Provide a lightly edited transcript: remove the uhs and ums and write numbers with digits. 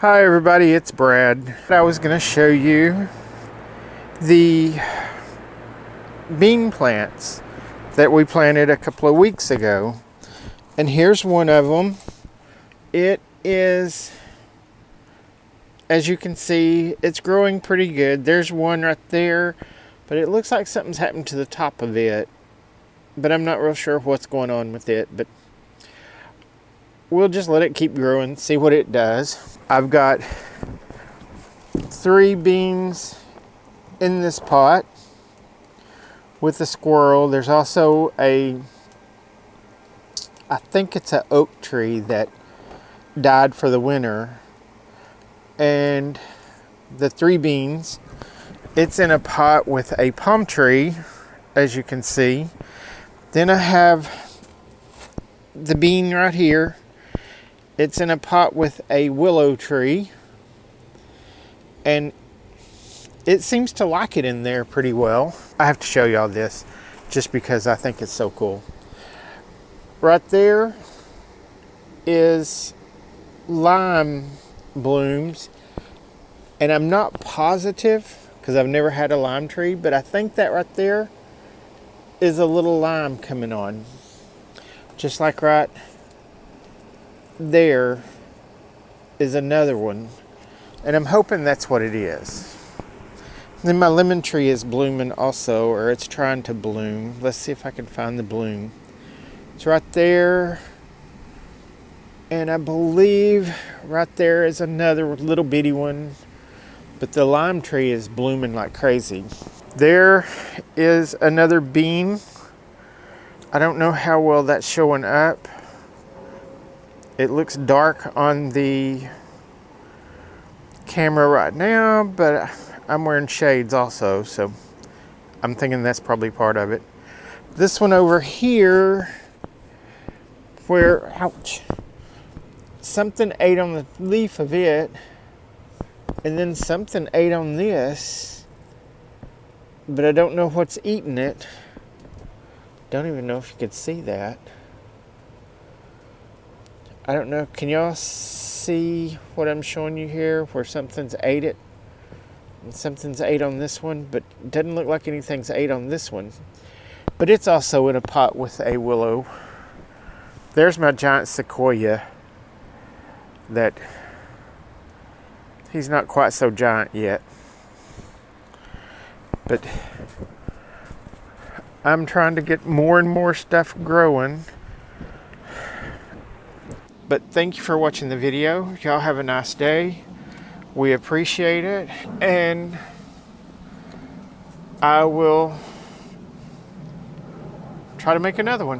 Hi everybody, it's Brad. I was going to show you the bean plants that we planted a couple of weeks ago. And here's one of them. It is, as you can see, it's growing pretty good. There's one right there, but it looks like something's happened to the top of it. But I'm not real sure what's going on with it, but we'll just let it keep growing, see what it does. I've got 3 beans in this pot with a squirrel. There's also I think it's an oak tree that died for the winter. And the 3 beans, it's in a pot with a palm tree, as you can see. Then I have the bean right here. It's in a pot with a willow tree. And it seems to like it in there pretty well. I have to show y'all this just because I think it's so cool. Right there is lime blooms. And I'm not positive because I've never had a lime tree, but I think that right there is a little lime coming on. Just like right there is another one. And I'm hoping that's what it is. Then my lemon tree is blooming also, or it's trying to bloom. Let's see if I can find the bloom. It's right there. And I believe right there is another little bitty one. But the lime tree is blooming like crazy. There is another bean. I don't know how well that's showing up. It looks dark on the camera right now, but I'm wearing shades also, so I'm thinking that's probably part of it. This one over here, where, ouch, something ate on the leaf of it, and then something ate on this, but I don't know what's eating it. Don't even know if you could see that. I don't know, can y'all see what I'm showing you here, where something's ate it? And something's ate on this one, but it doesn't look like anything's ate on this one. But it's also in a pot with a willow. There's my giant sequoia that he's not quite so giant yet. But I'm trying to get more and more stuff growing. But thank you for watching the video. Y'all have a nice day. We appreciate it. And I will try to make another one.